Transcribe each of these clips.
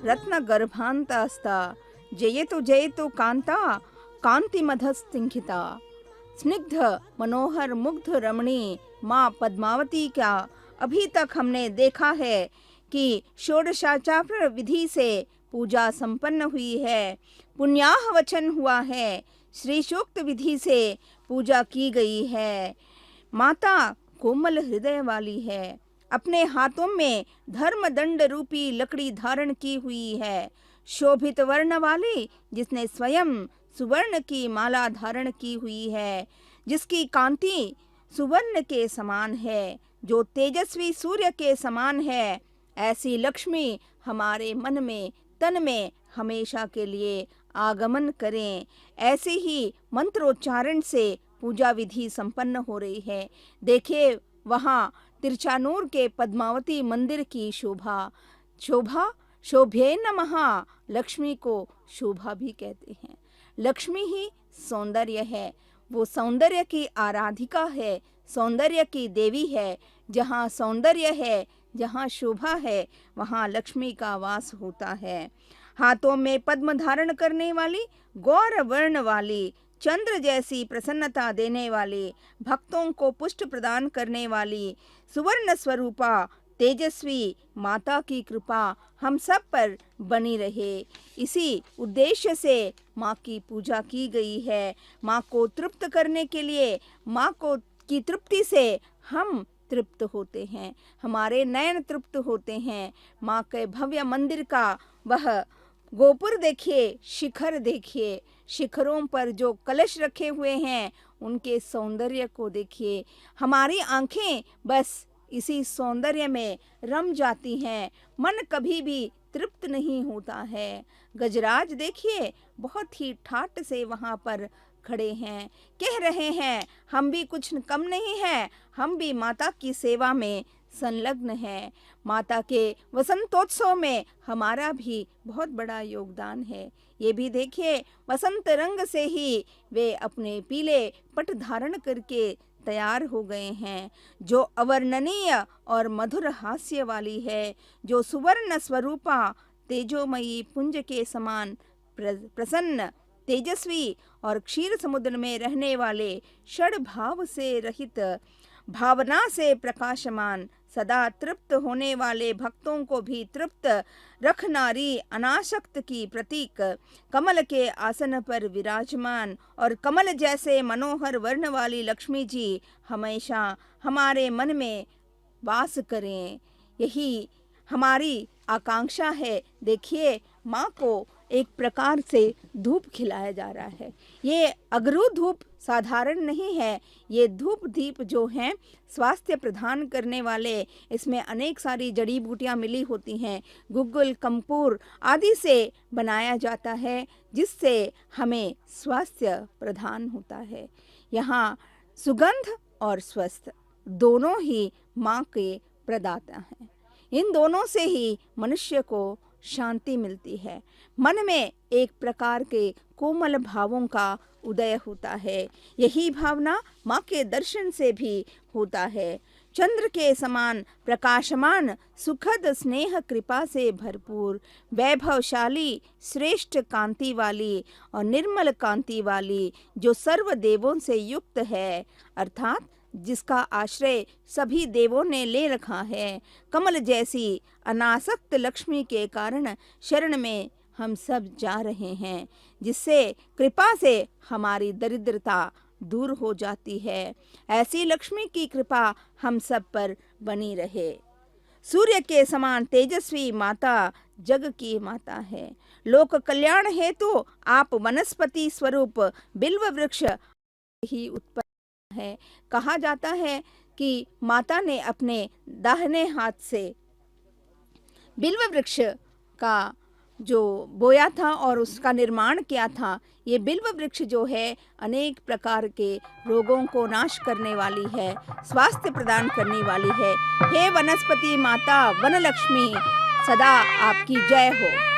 रत्न गर्भांतास्ता जयतु कांता कांति मधस्तिंखिता। स्निग्ध मनोहर मुग्ध रमणी माँ पद्मावती का अभी तक हमने देखा है कि षोडशाचार विधि से पूजा संपन्न हुई है, पुण्याह वचन हुआ है, श्री सूक्त विधि से पूजा की गई है। माता कोमल हृदय वाली है, अपने हाथों में धर्म दंड रूपी लकड़ी धारण की हुई है। शोभित वर्ण वाली, जिसने स्वयं सुवर्ण की माला धारण की हुई है, जिसकी कांति सुवर्ण के समान है, जो तेजस्वी सूर्य के समान है, ऐसी लक्ष्मी हमारे मन में तन में हमेशा के लिए आगमन करें। ऐसे ही मंत्रोच्चारण से पूजा विधि संपन्न हो रही है। देखिए वहाँ तिरचानूर के पद्मावती मंदिर की शोभा, शोभे नमः। लक्ष्मी को शोभा भी कहते हैं। लक्ष्मी ही सौंदर्य है, वो सौंदर्य की आराधिका है, सौंदर्य की देवी है। जहाँ सौंदर्य है, जहाँ शोभा है, वहाँ लक्ष्मी का वास होता है। हाथों में पद्म धारण करने वाली, गौर वर्ण वाली, चंद्र जैसी प्रसन्नता देने वाली, भक्तों को पुष्ट प्रदान करने वाली सुवर्ण स्वरूपा तेजस्वी माता की कृपा हम सब पर बनी रहे। इसी उद्देश्य से माँ की पूजा की गई है। माँ को तृप्त करने के लिए, माँ को की तृप्ति से हम तृप्त होते हैं, हमारे नयन तृप्त होते हैं। माँ के भव्य मंदिर का वह गोपुर देखिए, शिखर देखिए, शिखरों पर जो कलश रखे हुए हैं उनके सौंदर्य को देखिए। हमारी आंखें बस इसी सौंदर्य में रम जाती हैं, मन कभी भी तृप्त नहीं होता है। गजराज देखिए, बहुत ही ठाट से वहाँ पर खड़े हैं, कह रहे हैं हम भी कुछ कम नहीं हैं, हम भी माता की सेवा में संलग्न हैं। माता के वसंतोत्सव में हमारा भी बहुत बड़ा योगदान है। ये भी देखिए, वसंत रंग से ही वे अपने पीले पट धारण करके तैयार हो गए हैं, जो अवर्णनीय और मधुर हास्य वाली है, जो सुवर्ण स्वरूपा तेजोमयी पुंज के समान प्रसन्न तेजस्वी और क्षीर समुद्र में रहने वाले षड भाव से रहित, भावना से प्रकाशमान, सदा तृप्त होने वाले भक्तों को भी तृप्त रखनारी अनासक्त की प्रतीक, कमल के आसन पर विराजमान और कमल जैसे मनोहर वर्ण वाली लक्ष्मी जी हमेशा हमारे मन में वास करें, यही हमारी आकांक्षा है। देखिए, माँ को एक प्रकार से धूप खिलाया जा रहा है। ये अगरू धूप साधारण नहीं है, ये धूप दीप जो हैं स्वास्थ्य प्रदान करने वाले, इसमें अनेक सारी जड़ी बूटियाँ मिली होती हैं, गुग्गुल कम्पूर आदि से बनाया जाता है, जिससे हमें स्वास्थ्य प्रदान होता है। यहाँ सुगंध और स्वस्थ दोनों ही माँ के प्रदाता हैं। इन दोनों से ही मनुष्य को शांति मिलती है, मन में एक प्रकार के कोमल भावों का उदय होता है। यही भावना माँ के दर्शन से भी होता है। चंद्र के समान प्रकाशमान, सुखद स्नेह कृपा से भरपूर, वैभवशाली, श्रेष्ठ कांति वाली और निर्मल कांति वाली, जो सर्व देवों से युक्त है, अर्थात जिसका आश्रय सभी देवों ने ले रखा है। कमल जैसी अनासक्त लक्ष्मी के कारण शरण में हम सब जा रहे हैं, जिससे कृपा से हमारी दरिद्रता दूर हो जाती है। ऐसी लक्ष्मी की कृपा हम सब पर बनी रहे। सूर्य के समान तेजस्वी माता जग की माता है। लोक कल्याण हेतु आप वनस्पति स्वरूप बिल्व वृक्ष ही उत्पन्न है। कहा जाता है कि माता ने अपने दाहिने हाथ से बिल्व वृक्ष का जो बोया था और उसका निर्माण किया था। ये बिल्व वृक्ष जो है अनेक प्रकार के रोगों को नाश करने वाली है, स्वास्थ्य प्रदान करने वाली है। हे वनस्पति माता वनलक्ष्मी, सदा आपकी जय हो।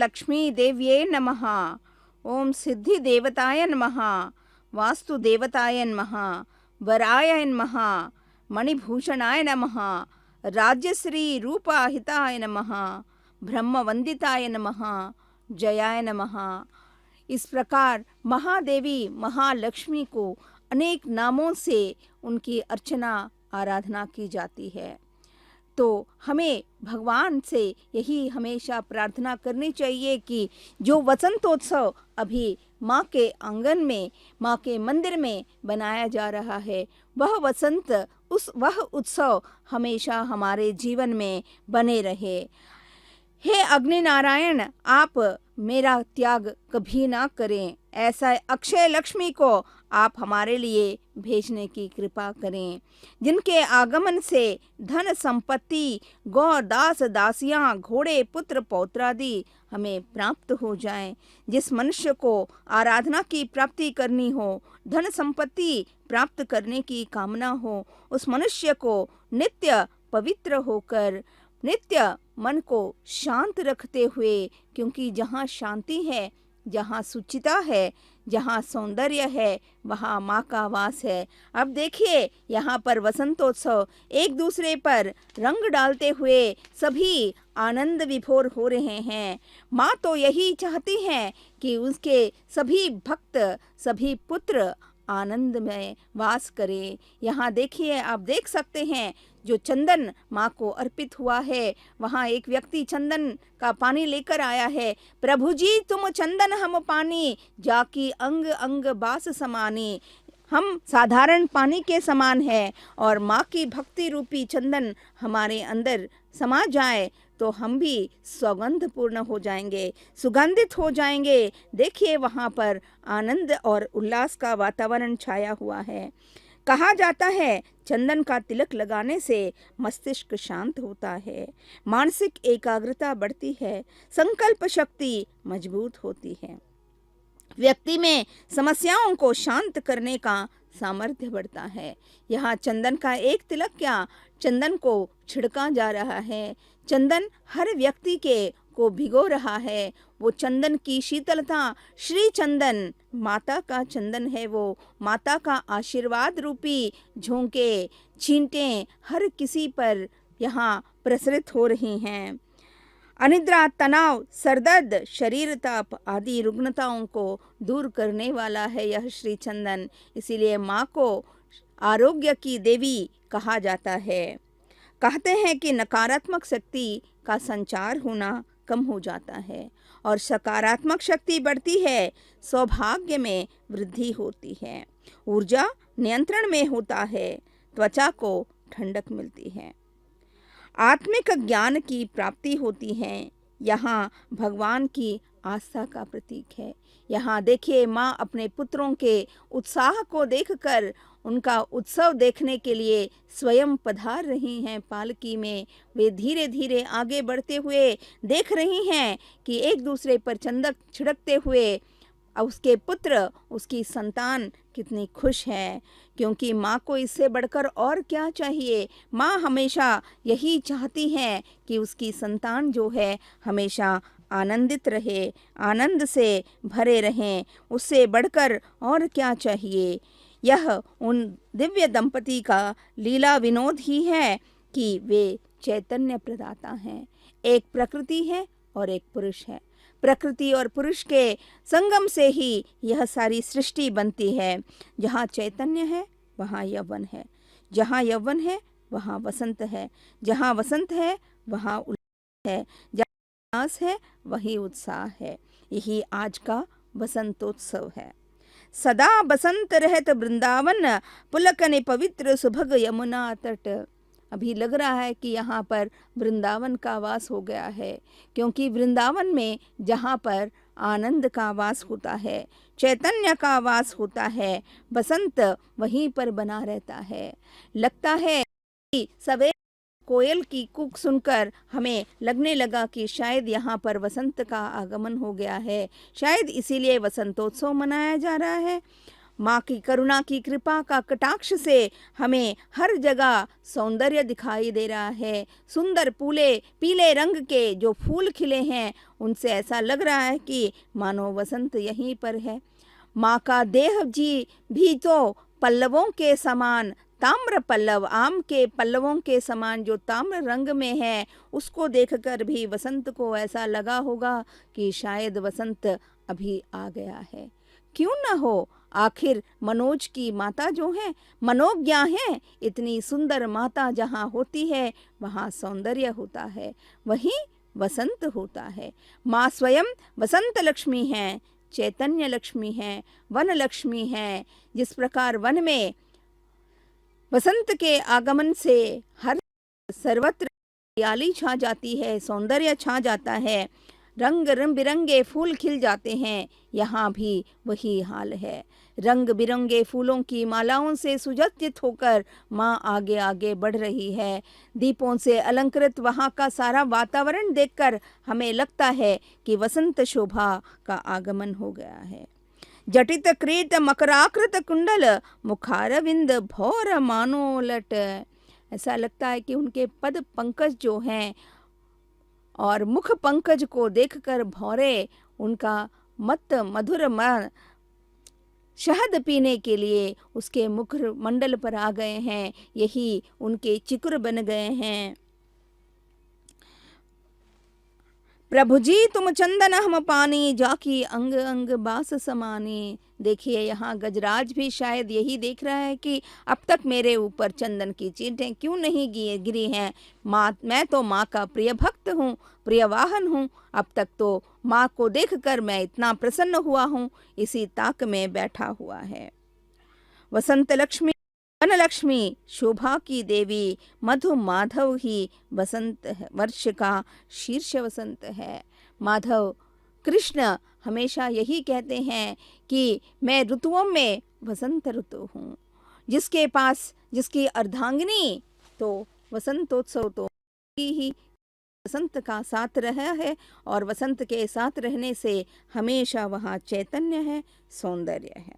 लक्ष्मी देव्ये नमः। ओम सिद्धि देवताय नमः। वास्तु देवताय नमः। वराय नमः। मणिभूषणाय नमः। राज्यश्री रूपाहिताय नमः। ब्रह्मवंदिताय नमः। जयाय नमः। इस प्रकार महादेवी महालक्ष्मी को अनेक नामों से उनकी अर्चना आराधना की जाती है। तो हमें भगवान से यही हमेशा प्रार्थना करनी चाहिए कि जो वसंतोत्सव अभी माँ के आंगन में, माँ के मंदिर में बनाया जा रहा है, वह उत्सव हमेशा हमारे जीवन में बने रहे। हे अग्नि नारायण, आप मेरा त्याग कभी ना करें, ऐसा अक्षय लक्ष्मी को आप हमारे लिए भेजने की कृपा करें, जिनके आगमन से धन संपत्ति, गौ दास दासियां, घोड़े पुत्र पौत्रादि हमें प्राप्त हो जाएं। जिस मनुष्य को आराधना की प्राप्ति करनी हो, धन संपत्ति प्राप्त करने की कामना हो, उस मनुष्य को नित्य पवित्र होकर, नित्य मन को शांत रखते हुए, क्योंकि जहाँ शांति है, जहाँ सुचिता है, जहाँ सौंदर्य है, वहाँ माँ का वास है। अब देखिए यहाँ पर वसंतोत्सव एक दूसरे पर रंग डालते हुए सभी आनंद विभोर हो रहे हैं। माँ तो यही चाहती हैं कि उसके सभी भक्त, सभी पुत्र आनंद में वास करें। यहाँ देखिए, आप देख सकते हैं जो चंदन माँ को अर्पित हुआ है, वहाँ एक व्यक्ति चंदन का पानी लेकर आया है। प्रभु जी तुम चंदन हम पानी, जाकी अंग अंग बास समानी। हम साधारण पानी के समान है और माँ की भक्ति रूपी चंदन हमारे अंदर समा जाए तो हम भी सौगंधपूर्ण हो जाएंगे, सुगंधित हो जाएंगे। देखिए वहाँ पर आनंद और उल्लास का वातावरण छाया हुआ है। कहा जाता है चंदन का तिलक लगाने से मस्तिष्क शांत होता है, मानसिक एकाग्रता बढ़ती है, संकल्प शक्ति मजबूत होती है, व्यक्ति में समस्याओं को शांत करने का सामर्थ्य बढ़ता है। यहाँ चंदन का एक तिलक क्या, चंदन को छिड़का जा रहा है। चंदन हर व्यक्ति को भिगो रहा है। वो चंदन की शीतलता, श्री चंदन माता का चंदन है, वो माता का आशीर्वाद रूपी झोंके, छींटे हर किसी पर यहाँ प्रसरित हो रही हैं। अनिद्रा, तनाव, सरदर्द, शरीर ताप आदि रुग्णताओं को दूर करने वाला है यह श्री चंदन। इसीलिए माँ को आरोग्य की देवी कहा जाता है। कहते हैं कि नकारात्मक शक्ति का संचार होना कम हो जाता है और सकारात्मक शक्ति बढ़ती है, सौभाग्य में वृद्धि होती है, ऊर्जा नियंत्रण में होता है, त्वचा को ठंडक मिलती है, आत्मिक ज्ञान की प्राप्ति होती है। यहाँ भगवान की आस्था का प्रतीक है। यहाँ देखिए माँ अपने पुत्रों के उत्साह को देखकर उनका उत्सव देखने के लिए स्वयं पधार रही हैं पालकी में। वे धीरे धीरे आगे बढ़ते हुए देख रही हैं कि एक दूसरे पर चंदन छिड़कते हुए उसके पुत्र, उसकी संतान कितनी खुश है, क्योंकि माँ को इससे बढ़कर और क्या चाहिए। माँ हमेशा यही चाहती है कि उसकी संतान जो है हमेशा आनंदित रहे, आनंद से भरे रहें, उससे बढ़कर और क्या चाहिए। यह उन दिव्य दंपति का लीला विनोद ही है कि वे चैतन्य प्रदाता हैं। एक प्रकृति है और एक पुरुष है। प्रकृति और पुरुष के संगम से ही यह सारी सृष्टि बनती है। जहाँ चैतन्य है वहाँ यौवन है, जहाँ यौवन है वहाँ वसंत है, जहाँ वसंत है वहाँ उल्लास है, जहाँ उल्लास है वही उत्साह है। यही आज का बसंतोत्सव है। सदा बसंत रहत वृंदावन, पुलकने पवित्र सुभग यमुना तट। अभी लग रहा है कि यहाँ पर वृंदावन का वास हो गया है, क्योंकि वृंदावन में जहाँ पर आनंद का वास होता है, चैतन्य का वास होता है, बसंत वहीं पर बना रहता है। लगता है कि सवेरे कोयल की कूक सुनकर हमें लगने लगा कि शायद यहाँ पर वसंत का आगमन हो गया है, शायद इसीलिए वसंतोत्सव मनाया जा रहा है। माँ की करुणा की कृपा का कटाक्ष से हमें हर जगह सौंदर्य दिखाई दे रहा है। सुंदर पीले रंग के जो फूल खिले हैं उनसे ऐसा लग रहा है कि मानो वसंत यहीं पर है। माँ का देह जी भी तो पल्लवों के समान, ताम्र पल्लव, आम के पल्लवों के समान जो ताम्र रंग में है, उसको देखकर भी वसंत को ऐसा लगा होगा कि शायद वसंत अभी आ गया है। क्यों न हो, आखिर मनोज की माता जो है मनोज्ञा है। इतनी सुंदर माता जहाँ होती है वहाँ सौंदर्य होता है, वहीं वसंत होता है। माँ स्वयं वसंत लक्ष्मी हैं, चैतन्य लक्ष्मी हैं, वन लक्ष्मी हैं। जिस प्रकार वन में वसंत के आगमन से हर सर्वत्र हरियाली छा जाती है, सौंदर्य छा जाता है, रंग बिरंगे फूल खिल जाते हैं, यहाँ भी वही हाल है। रंग बिरंगे फूलों की मालाओं से सुसज्जित होकर माँ आगे आगे बढ़ रही है। दीपों से अलंकृत वहाँ का सारा वातावरण देखकर हमें लगता है कि वसंत शोभा का आगमन हो गया है। जटित क्रीत मकराकृत कुंडल मुखारविंद भौर मानोलट, ऐसा लगता है कि उनके पद पंकज जो हैं और मुख पंकज को देखकर भौरे उनका मत मधुर मन शहद पीने के लिए उसके मुख मंडल पर आ गए हैं, यही उनके चिकुर बन गए हैं। प्रभु जी तुम चंदन हम पानी, जाकी अंग अंग बास समानी। देखिए यहाँ गजराज भी शायद यही देख रहा है कि अब तक मेरे ऊपर चंदन की चींटें क्यों नहीं गिरी हैं। माँ, मैं तो माँ का प्रिय भक्त हूँ, प्रिय वाहन हूँ। अब तक तो माँ को देखकर मैं इतना प्रसन्न हुआ हूँ, इसी ताक में बैठा हुआ है। वसंत लक्ष्मी, वन लक्ष्मी, शोभा की देवी, मधु माधव ही वसंत वर्ष का शीर्ष वसंत है। माधव कृष्ण हमेशा यही कहते हैं कि मैं ऋतुओं में वसंत ऋतु हूँ। जिसके पास जिसकी अर्धांगिनी तो वसंतोत्सव तो ही वसंत का साथ रहा है, और वसंत के साथ रहने से हमेशा वहाँ चैतन्य है, सौंदर्य है।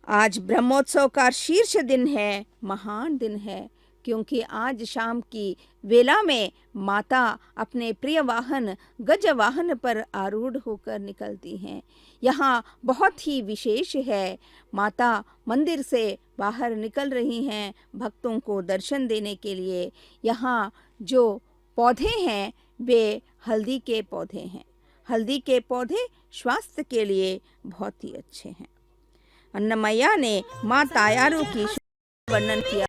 आज ब्रह्मोत्सव का शीर्ष दिन है, महान दिन है, क्योंकि आज शाम की वेला में माता अपने प्रिय वाहन गज वाहन पर आरूढ़ होकर निकलती हैं। यहाँ बहुत ही विशेष है। माता मंदिर से बाहर निकल रही हैं भक्तों को दर्शन देने के लिए। यहाँ जो पौधे हैं वे हल्दी के पौधे हैं। हल्दी के पौधे स्वास्थ्य के लिए बहुत ही अच्छे हैं। अन्नमैया ने माँ तायारू की वर्णन किया।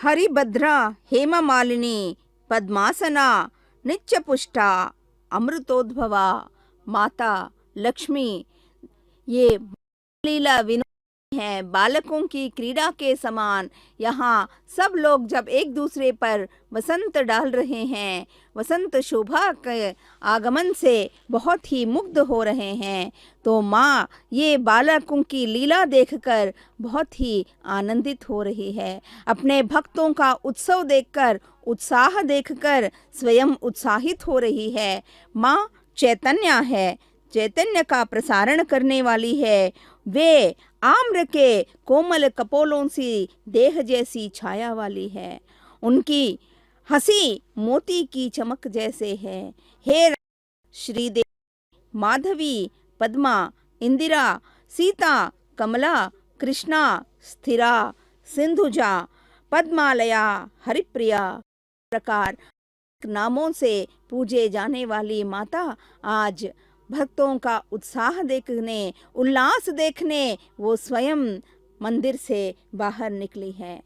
हरिभद्रा हेममालिनी पद्मासना नित्यपुष्टा अमृतोद्भवा माता लक्ष्मी, ये लीला विनोद है बालकों की क्रीड़ा के समान। यहाँ सब लोग जब एक दूसरे पर वसंत डाल रहे हैं, वसंत शोभा के आगमन से बहुत ही मुग्ध हो रहे हैं, तो माँ ये बालकों की लीला देखकर बहुत ही आनंदित हो रही है। अपने भक्तों का उत्सव देखकर, उत्साह देखकर स्वयं उत्साहित हो रही है। माँ चैतन्य है, चैतन्य का प्रसारण करने वाली है। वे आम्र के कोमल कपोलों सी देह जैसी छाया वाली है। उनकी हंसी मोती की चमक जैसे है। हे श्रीदेवी, माधवी, पद्मा, इंदिरा, सीता, कमला, कृष्णा, स्थिरा, सिंधुजा, पद्मालया, हरिप्रिया प्रकार नामों से पूजे जाने वाली माता आज भक्तों का उत्साह देखने, उल्लास देखने वो स्वयं मंदिर से बाहर निकली है।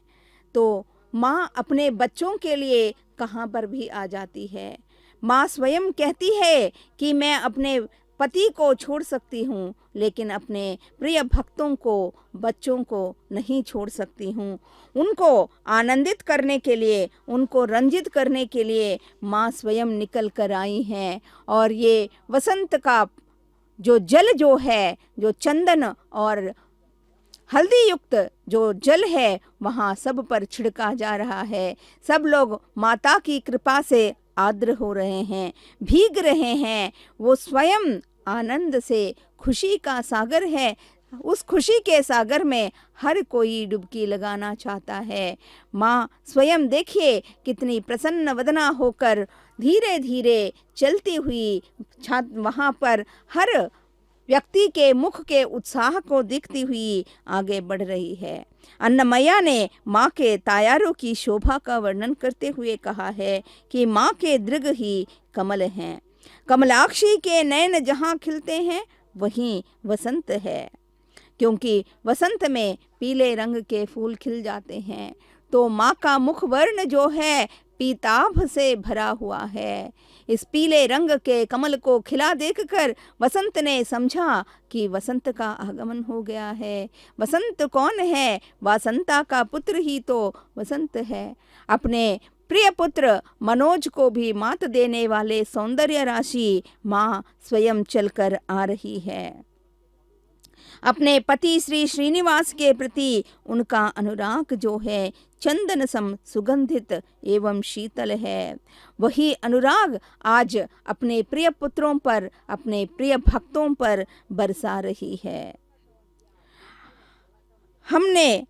तो माँ अपने बच्चों के लिए कहाँ पर भी आ जाती है। माँ स्वयं कहती है कि मैं अपने पति को छोड़ सकती हूँ, लेकिन अपने प्रिय भक्तों को, बच्चों को नहीं छोड़ सकती हूँ। उनको आनंदित करने के लिए, उनको रंजित करने के लिए माँ स्वयं निकल कर आई हैं। और ये वसंत का जो जल जो है, जो चंदन और हल्दी युक्त जो जल है, वहाँ सब पर छिड़का जा रहा है। सब लोग माता की कृपा से आर्द्र हो रहे हैं, भीग रहे हैं। वो स्वयं आनंद से, खुशी का सागर है। उस खुशी के सागर में हर कोई डुबकी लगाना चाहता है। माँ स्वयं देखिए कितनी प्रसन्न वदना होकर धीरे धीरे चलती हुई वहाँ पर हर व्यक्ति के मुख के उत्साह को देखती हुई आगे बढ़ रही है। अन्नमैया ने माँ के तायारों की शोभा का वर्णन करते हुए कहा है कि माँ के दृग ही कमल हैं। कमलाक्षी के नयन जहाँ खिलते हैं वहीं वसंत है, क्योंकि वसंत में पीले रंग के फूल खिल जाते हैं। तो माँ का मुख वर्ण जो है पीताभ से भरा हुआ है। इस पीले रंग के कमल को खिला देखकर वसंत ने समझा कि वसंत का आगमन हो गया है। वसंत कौन है? वासंता का पुत्र ही तो वसंत है। अपने प्रिय पुत्र मनोज को भी मात देने वाले सौंदर्य राशि माँ स्वयं चलकर आ रही है। अपने पति श्री श्रीनिवास के प्रति उनका अनुराग जो है चंदन सम सुगंधित एवं शीतल है। वही अनुराग आज अपने प्रिय पुत्रों पर, अपने प्रिय भक्तों पर बरसा रही है। हमने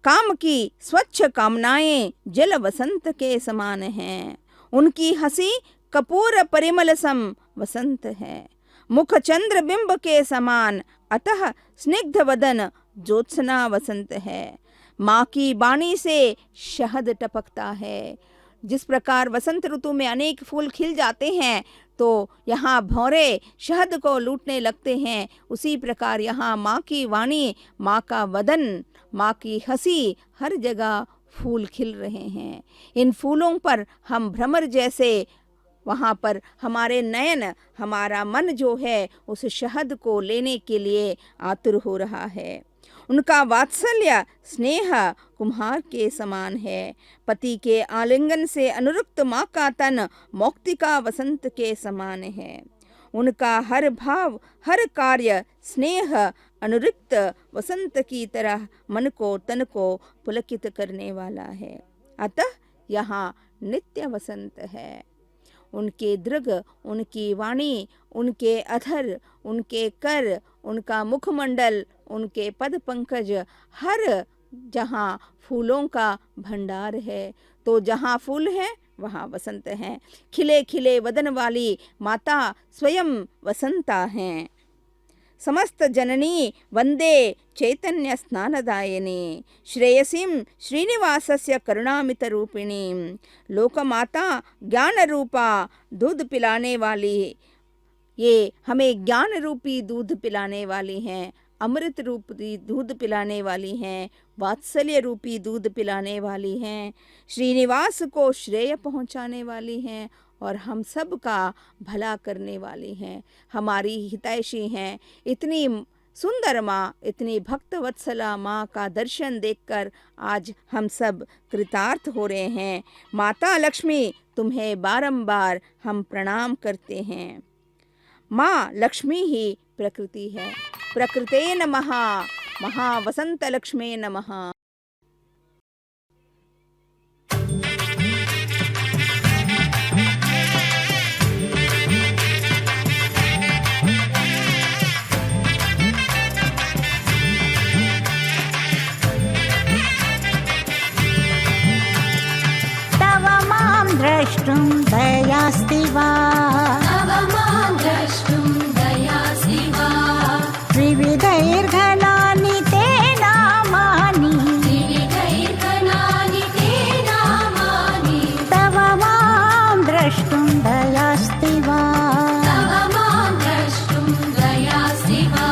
काम की स्वच्छ कामनाएं जल वसंत के समान हैं। उनकी हंसी कपूर परिमल सम वसंत है। मुख चंद्र बिंब के समान, अतः स्निग्ध वदन ज्योत्सना वसंत है। माँ की बाणी से शहद टपकता है। जिस प्रकार वसंत ऋतु में अनेक फूल खिल जाते हैं तो यहाँ भौरे शहद को लूटने लगते हैं, उसी प्रकार यहाँ माँ की वाणी, माँ का वदन, माँ की हंसी, हर जगह फूल खिल रहे हैं। इन फूलों पर हम भ्रमर जैसे वहाँ पर हमारे नयन, हमारा मन जो है उस शहद को लेने के लिए आतुर हो रहा है। उनका वात्सल्य स्नेह कुम्हार के समान है। पति के आलिंगन से अनुरक्त माँ का तन मौक्तिका वसंत के समान है। उनका हर भाव, हर कार्य स्नेह अनुरक्त वसंत की तरह मन को, तन को पुलकित करने वाला है। अतः यहाँ नित्य वसंत है। उनके दृग, उनकी वाणी, उनके अधर, उनके कर, उनका मुखमंडल, उनके पद पंकज, हर जहाँ फूलों का भंडार है। तो जहाँ फूल है वहाँ वसंत है। खिले खिले वदन वाली माता स्वयं वसंता हैं। समस्त जननी वंदे चैतन्य स्नानदायिनी श्रेयसीं श्रीनिवासस्य करुणामित रूपिणी। लोकमाता ज्ञान रूपा दूध पिलाने वाली, ये हमें ज्ञान रूपी दूध पिलाने वाली हैं। अमृत रूपी दूध पिलाने वाली हैं, वात्सल्य रूपी दूध पिलाने वाली हैं, श्रीनिवास को श्रेय पहुंचाने वाली हैं और हम सब का भला करने वाली हैं, हमारी हितैषी हैं। इतनी सुंदर माँ, इतनी भक्त वत्सला माँ का दर्शन देखकर आज हम सब कृतार्थ हो रहे हैं। माता लक्ष्मी, तुम्हें बारंबार हम प्रणाम करते हैं। माँ लक्ष्मी ही प्रकृति है। प्रकृते नमः। महावसंत लक्ष्मे नमः। तव मां द्रष्टुं दयास्ति वा? तव मां द्रष्टुं दयास्ति वा? त्रिविधैर्घनानि ते नामानि। त्रिविधैर्घनानि ते नामानि। तव मां द्रष्टुं दयास्ति वा? तव मां द्रष्टुं दयास्ति वा?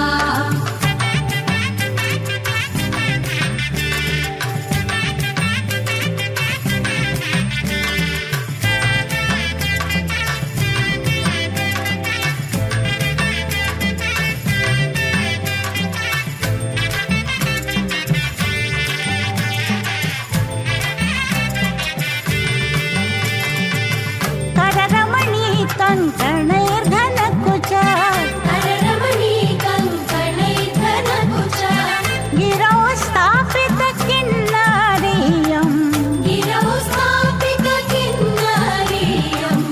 कररमणीकङ्कणैर्घनकुच। कररमणीकङ्कणैर्घनकुच। गिरौ स्थापितकिन्नरीयम्। गिरौ स्थापितकिन्नरीयम्।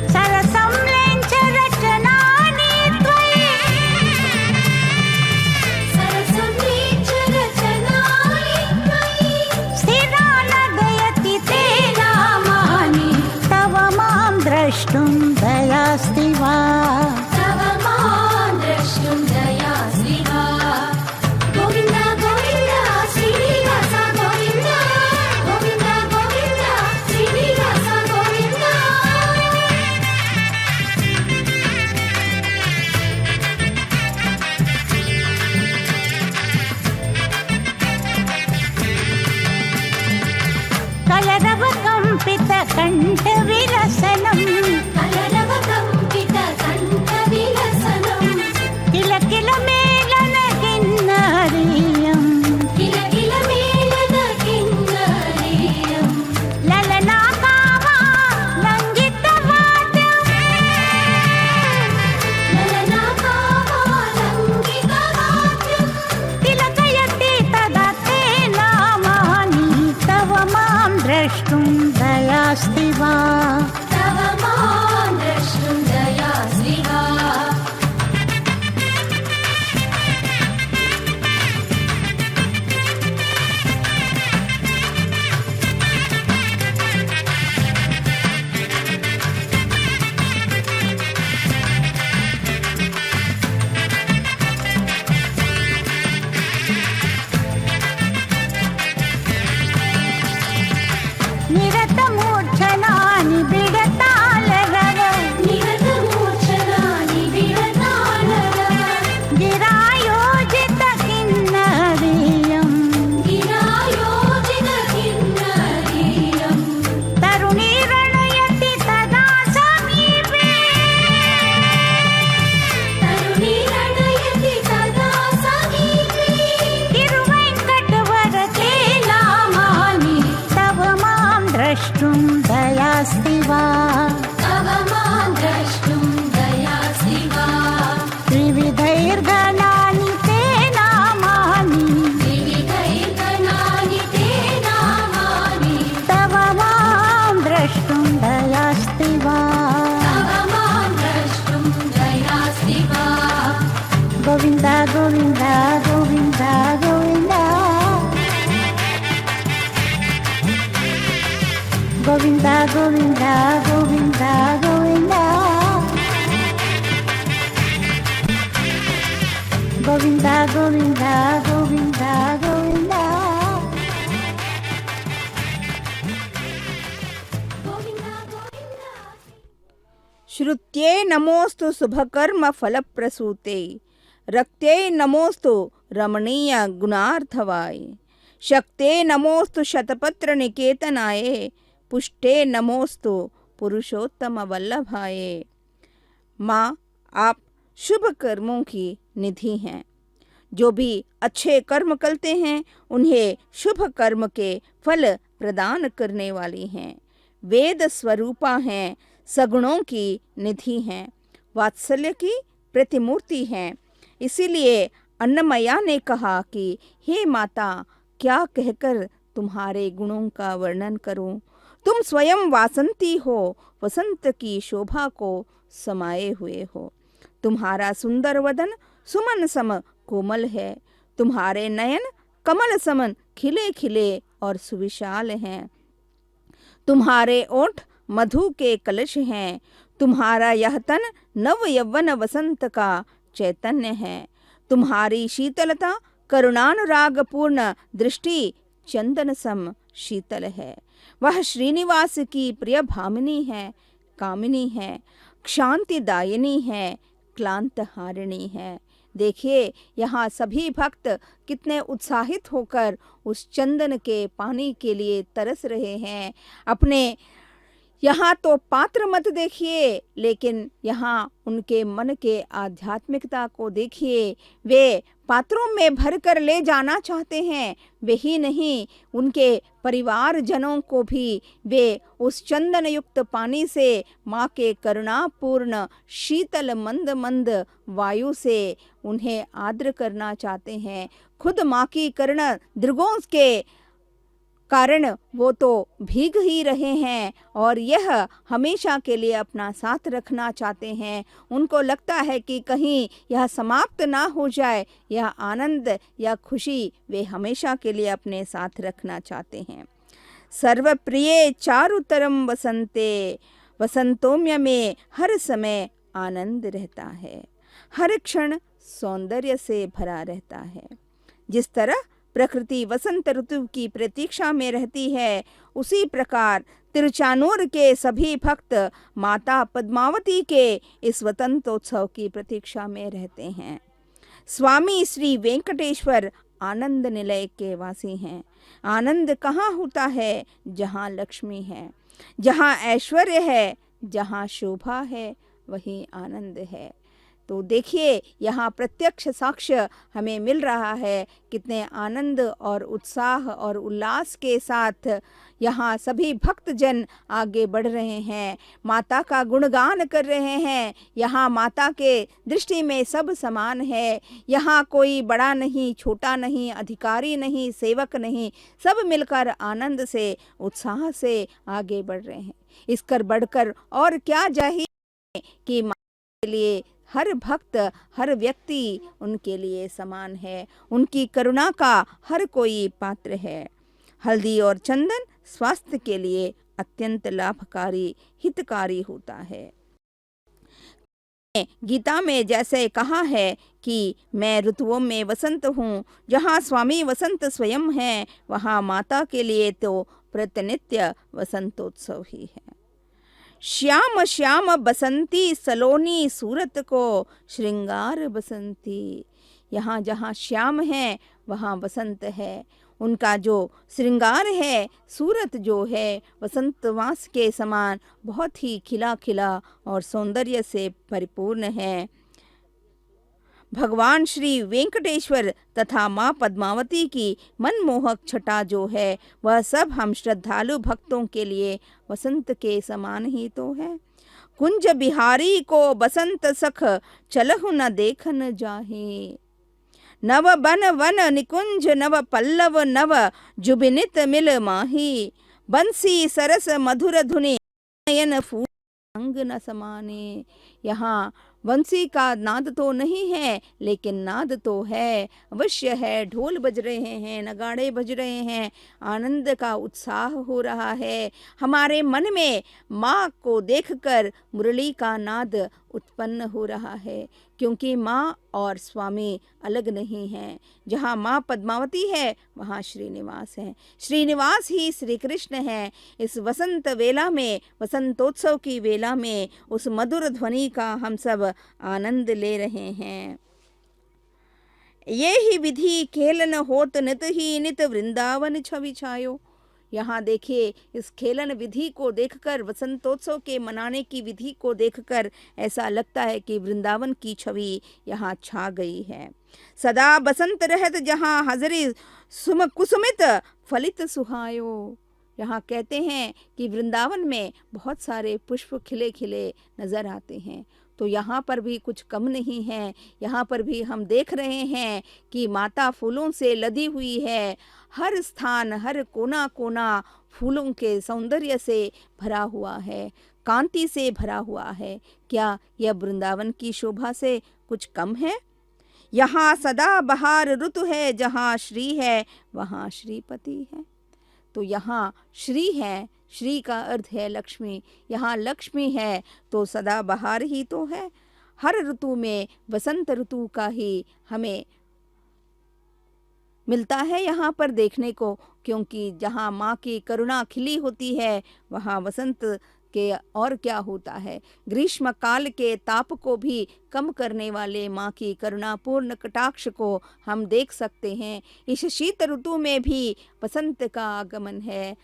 सरसंलेञ्चरचनानि त्वयि। सरसंलेञ्चरचनानि त्वयि। स्थिरा नदयति ते नामानि। तव मां द्रष्टुं दयास्ति वा? तव मां द्रष्टुं दयास्ति वा? गोविन्द गोविन्द श्रीनिवास गोविन्द। गोविन्द गोविन्द श्रीनिवास गोविन्द। कलरवकम्पितकण्ठविलसनम्। कलरवकम्पितकण्ठविलसनम्। किल किल मेलनकिन्नरीयम्। किल किल मेलनकिन्नरीयम्। ललनाकावालङ्घितवाद्यम्। ललनाकावालङ्घितवाद्यम्। तिलकयति तदा ते नामानि। तव मां द्रष्टुं दयास्ति वा? तव मां द्रष्टुं दयास्ति वा? निरतमूर्छनानि बिडतालरव। निरतमूर्छनानि विरतालरव। गिरायोजितकिन्नरीयम्। गिरायोजितकिन्नरीयम्। तरुणीरणयति तदा समीपे। तरुणीरणयति तदा समीपे। तिरुवेङ्कटवरते नामानि। तव मां द्रष्टुं दयास्ति वा? तव मां द्रष्टुं दयास्ति वा? त्रिविधैर्घनानि ते नामानि। त्रिविधैर्घनानि ते नामानि। तव मां द्रष्टुं दयास्ति वा? तव मां द्रष्टुं दयास्ति वा? गोविन्द गोविन्द गोविन्द गोविन्द। गोविन्द गोविन्द गोविन्द गोविन्द। गोविन्द गोविन्द गोविन्द गोविन्द। गोविन्द गोविन्द। श्रुत्यै नमोस्तु शुभकर्म फलप्रसूते, रक्त्यै नमोस्तु रमणीय गुणार्थवाय। शक्ते नमोस्तु शतपत्र निकेतनाय, पुष्टे नमोस्तु पुरुषोत्तम वल्लभाय। माँ, आप शुभ कर्मों की निधि हैं। जो भी अच्छे कर्म करते हैं उन्हें शुभ कर्म के फल प्रदान करने वाली हैं। वेद स्वरूपा हैं, सगुणों की निधि हैं, वात्सल्य की प्रतिमूर्ति हैं। इसीलिए अन्नमया ने कहा कि हे माता, क्या कहकर तुम्हारे गुणों का वर्णन करूं। तुम स्वयं वासंती हो, वसंत की शोभा को समाये हुए हो। तुम्हारा सुंदर वदन सुमन सम कोमल है। तुम्हारे नयन कमल समन खिले खिले और सुविशाल हैं। तुम्हारे ओठ मधु के कलश हैं। तुम्हारा यह तन नव यौवन वसंत का चैतन्य है। तुम्हारी शीतलता करुणानुरागपूर्ण दृष्टि चंदन सम शीतल है। वह श्रीनिवास की प्रिय भामिनी है, कामिनी है, क्षांतिदायिनी है, क्लांत हारिणी है। देखिए, यहाँ सभी भक्त कितने उत्साहित होकर उस चंदन के पानी के लिए तरस रहे हैं। अपने यहाँ तो पात्र मत देखिए, लेकिन यहाँ उनके मन के आध्यात्मिकता को देखिए। वे पात्रों में भर कर ले जाना चाहते हैं। वही नहीं, उनके परिवारजनों को भी वे उस चंदन युक्त पानी से माँ के करुणापूर्ण शीतल मंद मंद वायु से उन्हें आर्द्र करना चाहते हैं। खुद माँ की करुणा दृगों के कारण वो तो भीग ही रहे हैं और यह हमेशा के लिए अपना साथ रखना चाहते हैं। उनको लगता है कि कहीं यह समाप्त ना हो जाए, यह आनंद या खुशी वे हमेशा के लिए अपने साथ रखना चाहते हैं। सर्वप्रिय चारुतरम वसंते, वसंतोम्य में हर समय आनंद रहता है, हर क्षण सौंदर्य से भरा रहता है। जिस तरह प्रकृति वसंत ऋतु की प्रतीक्षा में रहती है, उसी प्रकार तिरुचानूर के सभी भक्त माता पद्मावती के इस वसंतोत्सव की प्रतीक्षा में रहते हैं। स्वामी श्री वेंकटेश्वर आनंद निलय के वासी हैं। आनंद कहाँ होता है? जहाँ लक्ष्मी है, जहाँ ऐश्वर्य है, जहाँ शोभा है, वही आनंद है। तो देखिए, यहाँ प्रत्यक्ष साक्ष्य हमें मिल रहा है कितने आनंद और उत्साह और उल्लास के साथ यहाँ सभी भक्तजन आगे बढ़ रहे हैं, माता का गुणगान कर रहे हैं। यहाँ माता के दृष्टि में सब समान है। यहाँ कोई बड़ा नहीं, छोटा नहीं, अधिकारी नहीं, सेवक नहीं, सब मिलकर आनंद से उत्साह से आगे बढ़ रहे हैं। इसकर बढ़कर और क्या चाहिए कि माता के लिए हर भक्त, हर व्यक्ति उनके लिए समान है। उनकी करुणा का हर कोई पात्र है। हल्दी और चंदन स्वास्थ्य के लिए अत्यंत लाभकारी, हितकारी होता है। गीता में जैसे कहा है कि मैं ऋतुओं में वसंत हूँ, जहाँ स्वामी वसंत स्वयं है, वहाँ माता के लिए तो प्रतिनित्य वसंतोत्सव ही है। श्याम श्याम बसंती सलोनी सूरत को श्रृंगार बसंती। यहाँ जहाँ श्याम है वहाँ वसंत है। उनका जो श्रृंगार है, सूरत जो है, वसंतवास के समान बहुत ही खिला खिला और सौंदर्य से परिपूर्ण है। भगवान श्री वेंकटेश्वर तथा माँ पद्मावती की मनमोहक छटा जो है, वह सब हम श्रद्धालु भक्तों के लिए वसंत के समान ही तो है। कुंज बिहारी को बसंत सख, चलहु न देखन जाहे। नव बन वन निकुंज, नव पल्लव नव जुबिनित मिल माही। बंसी सरस मधुर धुनि, नयन फूल अंग न समाने। यहाँ बंसी का नाद तो नहीं है, लेकिन नाद तो है, अवश्य है। ढोल बज रहे हैं, नगाड़े बज रहे हैं, आनंद का उत्साह हो रहा है। हमारे मन में माँ को देखकर मुरली का नाद उत्पन्न हो रहा है, क्योंकि माँ और स्वामी अलग नहीं हैं। जहाँ माँ पद्मावती है वहाँ श्रीनिवास है। श्रीनिवास ही श्री कृष्ण है। इस वसंत वेला में, वसंतोत्सव की वेला में उस मधुर ध्वनि का हम सब आनंद ले रहे हैं। ये ही विधि खेलन होत नित ही नित वृंदावन छवि छायो। यहाँ देखिए, इस खेलन विधि को देखकर, वसंतोत्सव के मनाने की विधि को देखकर ऐसा लगता है कि वृंदावन की छवि यहाँ छा गई है। सदा बसंत रहत जहाँ हजरी सुम कुसुमित फलित सुहायो। यहाँ कहते हैं कि वृंदावन में बहुत सारे पुष्प खिले खिले नजर आते हैं, तो यहाँ पर भी कुछ कम नहीं है। यहाँ पर भी हम देख रहे हैं कि माता फूलों से लदी हुई है। हर स्थान, हर कोना कोना फूलों के सौंदर्य से भरा हुआ है, कांति से भरा हुआ है। क्या यह वृंदावन की शोभा से कुछ कम है? यहाँ सदा बहार ऋतु है, जहाँ श्री है वहाँ श्रीपति है। तो यहाँ श्री है, श्री का अर्थ है लक्ष्मी। यहाँ लक्ष्मी है तो सदा बहार ही तो है। हर ऋतु में वसंत ऋतु का ही हमें मिलता है यहाँ पर देखने को, क्योंकि जहाँ माँ की करुणा खिली होती है वहाँ वसंत के और क्या होता है। ग्रीष्म काल के ताप को भी कम करने वाले माँ की करुणापूर्ण कटाक्ष को हम देख सकते हैं। इस शीत ऋतु में भी वसंत का आगमन है।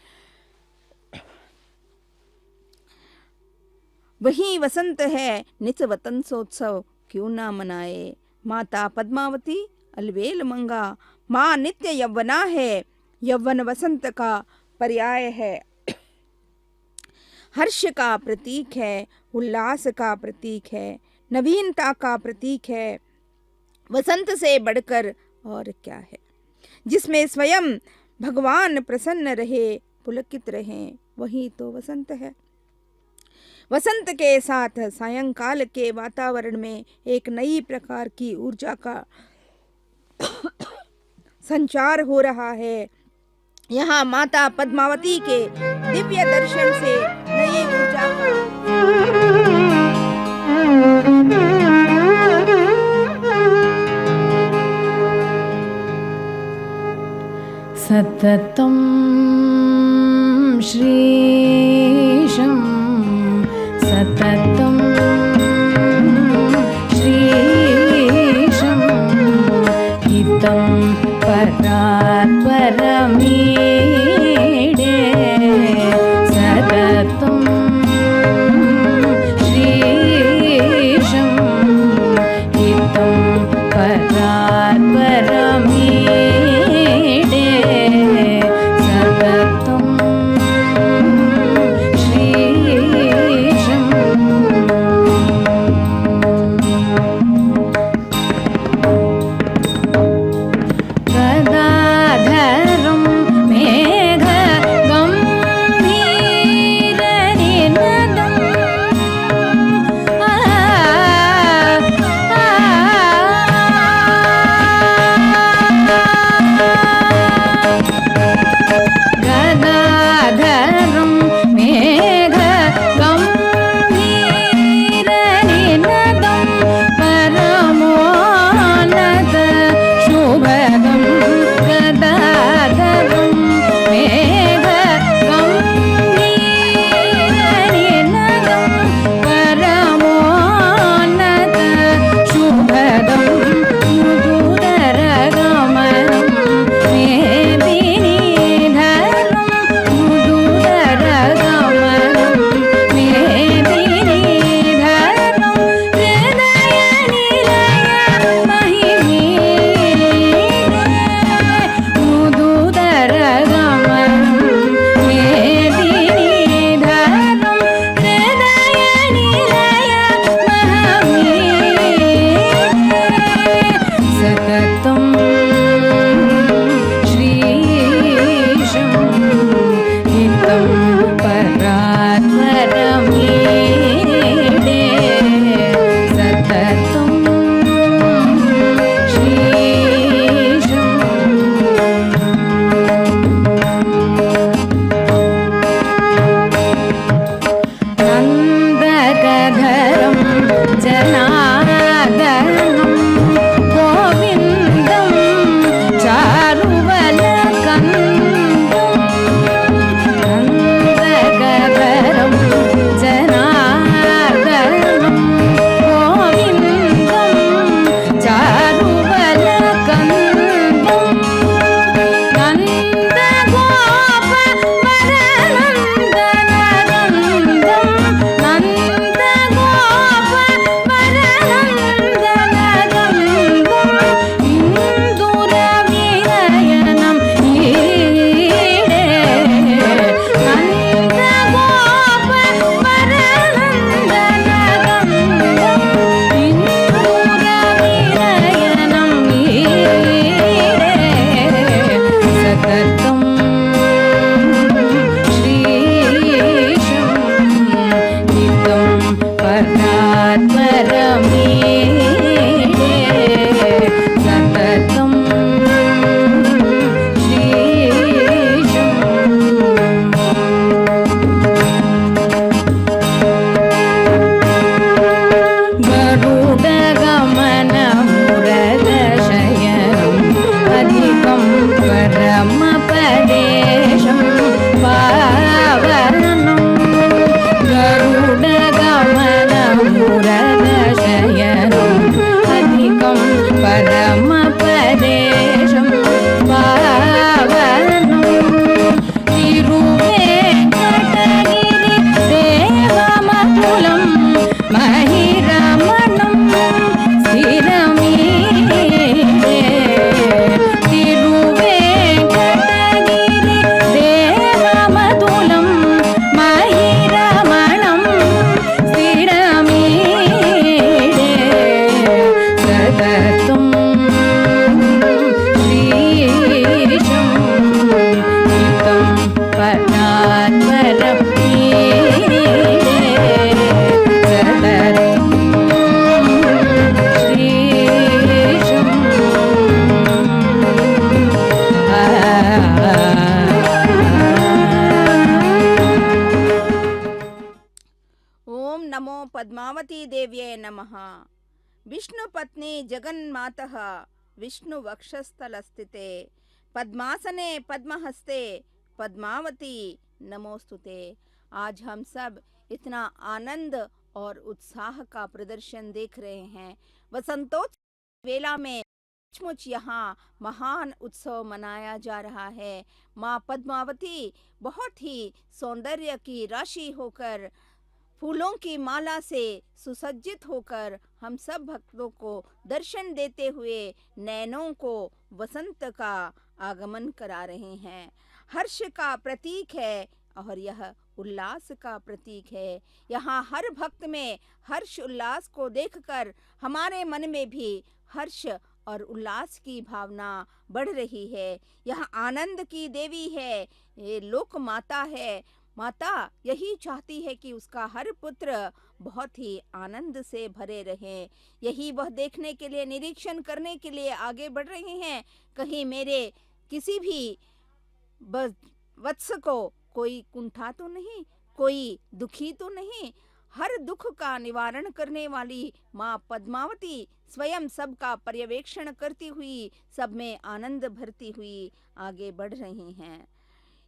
वही वसंत है, नित वसंतोत्सव क्यों ना मनाए। माता पद्मावती अलवेल मंगा, माँ नित्य यौवना है, यौवन वसंत का पर्याय है। हर्ष का प्रतीक है, उल्लास का प्रतीक है, नवीनता का प्रतीक है। वसंत से बढ़कर और क्या है, जिसमें स्वयं भगवान प्रसन्न रहे, पुलकित रहे, वही तो वसंत है। वसंत के साथ सायंकाल के वातावरण में एक नई प्रकार की ऊर्जा का संचार हो रहा है। यहाँ माता पद्मावती के दिव्य दर्शन से नई ऊर्जा सततं श्रीशं सततं श्रीशं हितं परात्परमीडे सततं श्रीशं हितं परात्परमीडे सततं श्रीशं गदाधरं मे पद्मावती देव्ये नमः। विष्णुपत्नी जगन्मातः विष्णुवक्षस्थलस्थिते पद्मासने पद्महस्ते पद्मावती नमोस्तुते। आज हम सब इतना आनंद और उत्साह का प्रदर्शन देख रहे हैं। वसंतोत्सव वेला में सचमुच यहाँ महान उत्सव मनाया जा रहा है। माँ पद्मावती बहुत ही सौंदर्य की राशि होकर, फूलों की माला से सुसज्जित होकर हम सब भक्तों को दर्शन देते हुए नैनों को वसंत का आगमन करा रहे हैं। हर्ष का प्रतीक है और यह उल्लास का प्रतीक है। यहाँ हर भक्त में हर्ष उल्लास को देखकर हमारे मन में भी हर्ष और उल्लास की भावना बढ़ रही है। यह आनंद की देवी है, ये लोक माता है। माता यही चाहती है कि उसका हर पुत्र बहुत ही आनंद से भरे रहे। यही वह देखने के लिए, निरीक्षण करने के लिए आगे बढ़ रहे हैं। कहीं मेरे किसी भी वत्स को कोई कुंठा तो नहीं, कोई दुखी तो नहीं। हर दुख का निवारण करने वाली माँ पद्मावती स्वयं सबका पर्यवेक्षण करती हुई, सब में आनंद भरती हुई आगे बढ़ रही हैं।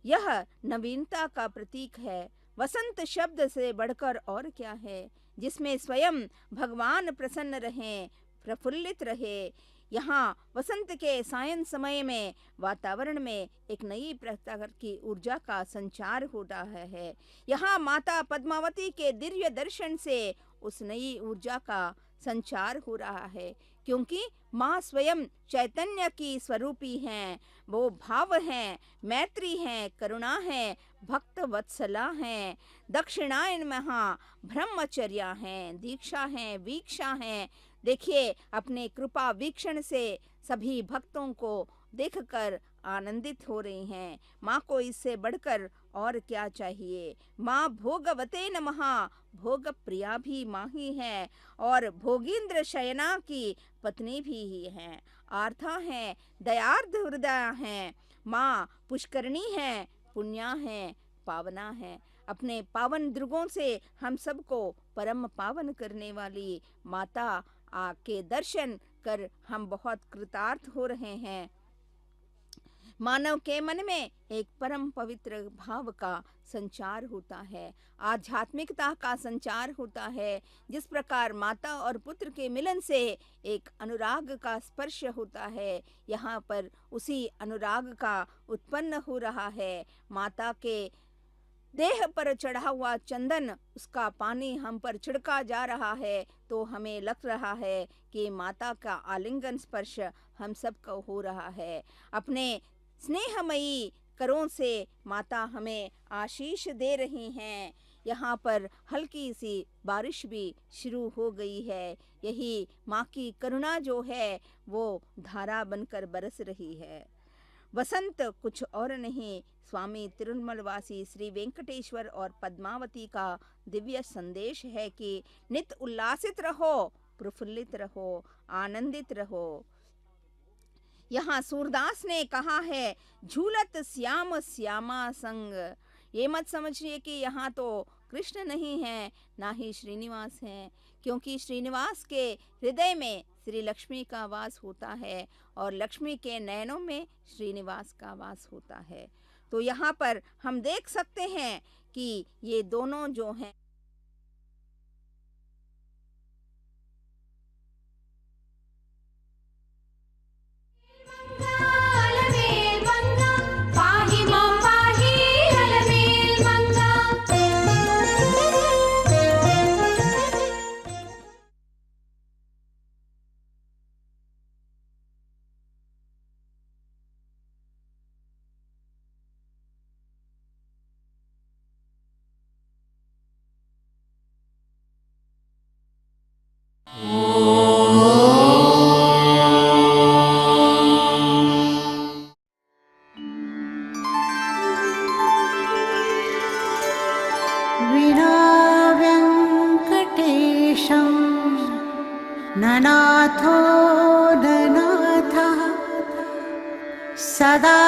यह नवीनता का प्रतीक है। वसंत शब्द से बढ़कर और क्या है, जिसमें स्वयं भगवान प्रसन्न रहें, प्रफुल्लित रहे। यहाँ वसंत के सायं समय में वातावरण में एक नई प्रकार की ऊर्जा का संचार हो रहा है। यहाँ माता पद्मावती के दिव्य दर्शन से उस नई ऊर्जा का संचार हो रहा है, क्योंकि माँ स्वयं चैतन्य की स्वरूपी हैं। वो भाव हैं, मैत्री हैं, करुणा हैं, भक्त वत्सला हैं, दक्षिणायन महा ब्रह्मचर्या हैं, दीक्षा हैं, वीक्षा हैं। देखिए, अपने कृपा वीक्षण से सभी भक्तों को देखकर आनंदित हो रही हैं। माँ को इससे बढ़कर और क्या चाहिए। माँ भोगवते नमः, भोग प्रिया भी माँ ही है और भोगींद्र शयना की पत्नी भी ही है। आर्था है, दयार्द हृदय है। माँ पुष्करणी है, पुण्या है, पावना है। अपने पावन दृगों से हम सबको परम पावन करने वाली माता के दर्शन कर हम बहुत कृतार्थ हो रहे हैं। मानव के मन में एक परम पवित्र भाव का संचार होता है, आध्यात्मिकता का संचार होता है। जिस प्रकार माता और पुत्र के मिलन से एक अनुराग का स्पर्श होता है, यहाँ पर उसी अनुराग का उत्पन्न हो रहा है। माता के देह पर चढ़ा हुआ चंदन, उसका पानी हम पर छिड़का जा रहा है, तो हमें लग रहा है कि माता का आलिंगन स्पर्श हम सबको हो रहा है। अपने स्नेहमयी करों से माता हमें आशीष दे रही हैं। यहाँ पर हल्की सी बारिश भी शुरू हो गई है। यही माँ की करुणा जो है वो धारा बनकर बरस रही है। वसंत कुछ और नहीं, स्वामी तिरुमलवासी श्री वेंकटेश्वर और पद्मावती का दिव्य संदेश है कि नित उल्लासित रहो, प्रफुल्लित रहो, आनंदित रहो। यहाँ सूरदास ने कहा है, झूलत श्याम श्यामा संग। ये मत समझिए कि यहाँ तो कृष्ण नहीं है, ना ही श्रीनिवास हैं, क्योंकि श्रीनिवास के हृदय में श्री लक्ष्मी का वास होता है और लक्ष्मी के नयनों में श्रीनिवास का वास होता है। तो यहाँ पर हम देख सकते हैं कि ये दोनों जो हैं अलमेल मंगा पाहि मां पाहि अलमेल मंगा। विनाव्यङ्कटेशं ननाथो ननाथः सदा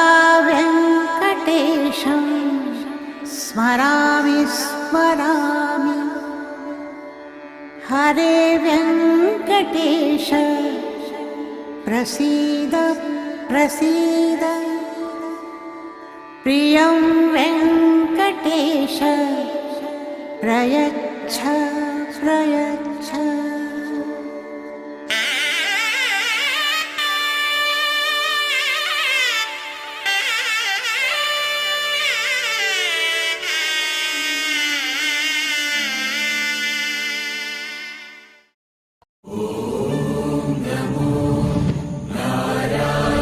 व्यङ्कटेशं स्मरामि स्मरामि। हरे वेङ्कटेश प्रसीद प्रसीद प्रियं वेङ्कटेश प्रयच्छ प्रयच्छ नारायणाय